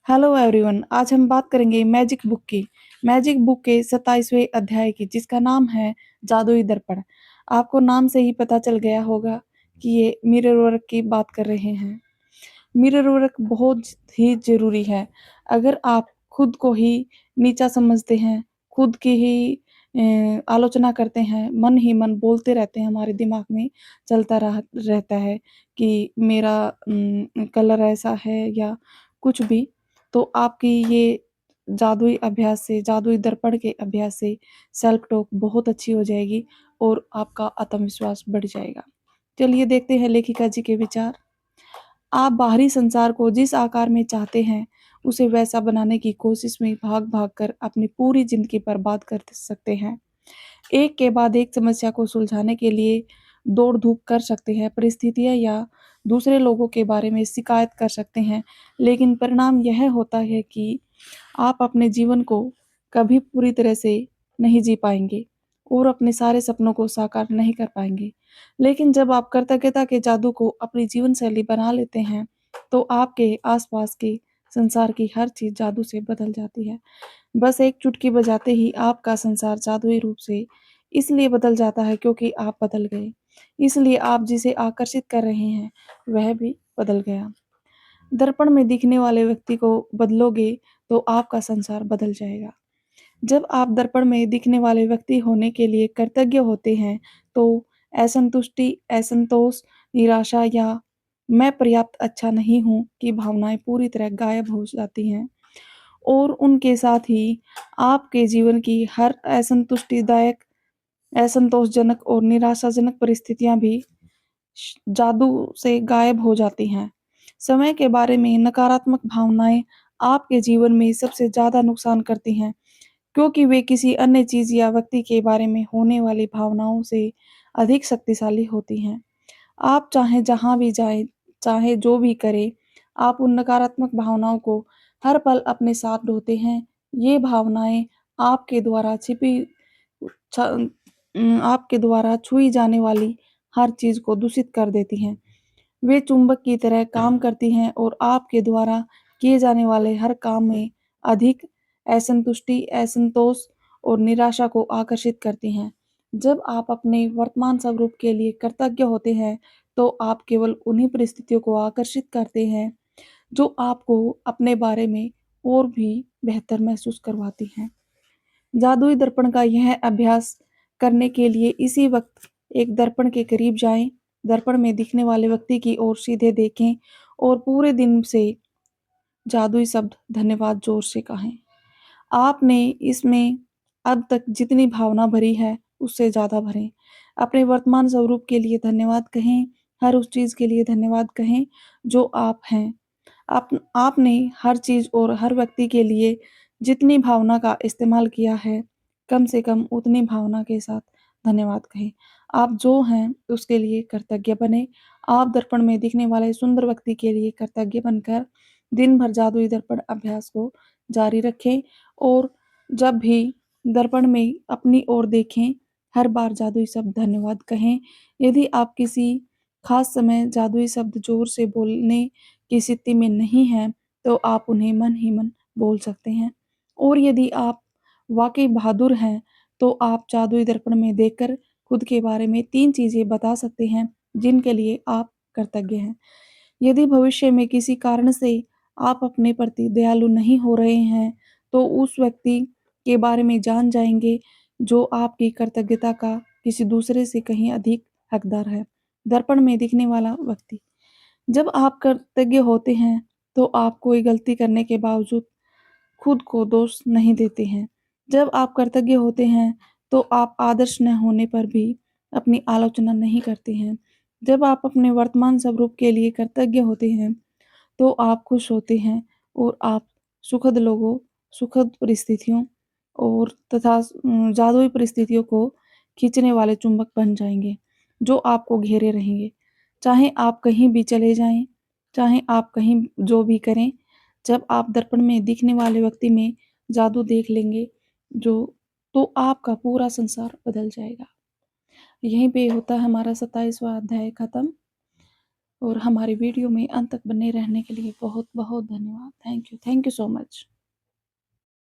Hello everyone. आज हम बात करेंगे मैजिक बुक के 27वें अध्याय की, जिसका नाम है जादुई दर्पण। आपको नाम से ही पता चल गया होगा कि ये मिरर वर्क की बात कर रहे हैं। मिरर वर्क बहुत ही ज़रूरी है। अगर आप खुद को ही नीचा समझते हैं, खुद की ही आलोचना करते हैं, मन ही मन बोलते रहते हैं, हमारे दिमाग में चलता रहता है कि मेरा कलर ऐसा है या कुछ भी, तो आपकी ये जादुई दर्पण के अभ्यास से सेल्फ टॉक बहुत अच्छी हो जाएगी और आपका आत्मविश्वास बढ़ जाएगा। चलिए देखते हैं लेखिका जी के विचार। आप बाहरी संसार को जिस आकार में चाहते हैं, उसे वैसा बनाने की कोशिश में भाग-भाग कर अपनी पूरी ज़िंदगी बर्बाद कर सकते हैं। एक के बाद एक समस्या को सुलझाने के लिए दौड़-धूप कर सकते हैं, परिस्थितियाँ या दूसरे लोगों के बारे में शिकायत कर सकते हैं, लेकिन परिणाम यह होता है कि आप अपने जीवन को कभी पूरी तरह से नहीं जी पाएँगे और अपने सारे सपनों को साकार नहीं कर पाएँगे। लेकिन जब आप कृतज्ञता के जादू को अपनी जीवन शैली बना लेते हैं, तो आपके आस-पास के संसार की हर चीज़ जादू से बदल जाती है। बस एक चुटकी बजाते ही आपका संसार जादुई रूप से इसलिए बदल जाता है क्योंकि आप बदल गए। इसलिए आप जिसे आकर्षित कर रहे हैं, वह भी बदल गया। दर्पण में दिखने वाले व्यक्ति को बदलोगे तो आपका संसार बदल जाएगा। जब आप दर्पण में दिखने वाले व्यक्ति होने के लिए कृतज्ञ होते हैं, तो असंतोष, निराशा या मैं पर्याप्त अच्छा नहीं हूँ की भावनाएँ पूरी तरह गायब हो जाती हैं और उनके साथ ही आपके जीवन की हर असंतोषजनक और निराशाजनक परिस्थितियाँ भी जादू से गायब हो जाती हैं। समय के बारे में नकारात्मक भावनाएँ आपके जीवन में सबसे ज़्यादा नुकसान करती हैं, क्योंकि वे किसी अन्य चीज़ या व्यक्ति के बारे में होने वाली भावनाओं से अधिक शक्तिशाली होती हैं। आप चाहे जहाँ भी जाएँ, चाहे जो भी करें, आप उन नकारात्मक भावनाओं को हर पल अपने साथ ढोते हैं। ये भावनाएँ आपके द्वारा आपके द्वारा छुई जाने वाली हर चीज़ को दूषित कर देती हैं। वे चुंबक की तरह काम करती हैं और आपके द्वारा किए जाने वाले हर काम में अधिक असंतोष और निराशा को आकर्षित करती हैं। जब आप अपने वर्तमान स्वरूप के लिए कृतज्ञ होते हैं, तो आप केवल उन्हीं परिस्थितियों को आकर्षित करते हैं, जो आपको अपने बारे में और भी बेहतर महसूस करवाती हैं। जादुई दर्पण का यह अभ्यास करने के लिए इसी वक्त एक दर्पण के करीब जाएं, दर्पण में दिखने वाले व्यक्ति की ओर सीधे देखें और पूरे दिन से जादुई शब्द धन्यवाद जोर से कहें। आपने इसमें अब तक जितनी भावना भरी है, उससे ज़्यादा भरें। अपने वर्तमान स्वरूप के लिए धन्यवाद कहें, हर उस चीज़ के लिए धन्यवाद कहें जो आप हैं। आपने हर चीज़ और हर व्यक्ति के लिए जितनी भावना का इस्तेमाल किया है, कम से कम उतनी भावना के साथ धन्यवाद कहें। आप जो हैं, उसके लिए कृतज्ञ बनें। आप दर्पण में दिखने वाले सुंदर व्यक्ति के लिए कृतज्ञ बनकर दिन भर जादुई दर्पण अभ्यास को जारी रखें और जब भी दर्पण में अपनी ओर देखें, हर बार जादुई शब्द धन्यवाद कहें। यदि आप किसी खास समय जादुई शब्द जोर से बोलने की स्थिति में नहीं हैं, तो आप उन्हें मन ही मन बोल सकते हैं। और यदि आप वाक़ई बहादुर हैं, तो आप जादुई दर्पण में देखकर खुद के बारे में 3 चीज़ें बता सकते हैं, जिनके लिए आप कृतज्ञ हैं। यदि भविष्य में किसी कारण से आप अपने प्रति दयालु नहीं हो रहे हैं, तो उस व्यक्ति के बारे में जान जाएँगे, जो आपकी कृतज्ञता का किसी दूसरे से कहीं अधिक हकदार है। दर्पण में दिखने वाला व्यक्ति। जब आप कृतज्ञ होते हैं, तो आप कोई गलती करने के बावजूद खुद को दोष नहीं देते हैं। जब आप कृतज्ञ होते हैं, तो आप आदर्श न होने पर भी अपनी आलोचना नहीं करते हैं। जब आप अपने वर्तमान स्वरूप के लिए कृतज्ञ होते हैं, तो आप खुश होते हैं और आप सुखद लोगों, सुखद परिस्थितियों और तथा जादुई परिस्थितियों को खींचने वाले चुंबक बन जाएँगे, जो आपको घेरे रहेंगे। चाहे आप कहीं भी चले जाएँ, चाहे आप कहीं जो भी करें, जब आप दर्पण में दिखने वाले व्यक्ति में जादू देख लेंगे, जो तो आपका पूरा संसार बदल जाएगा। यहीं पे होता है हमारा 27वां अध्याय खत्म। और हमारे वीडियो में अंत तक बने रहने के लिए बहुत-बहुत धन्यवाद। Thank you so much.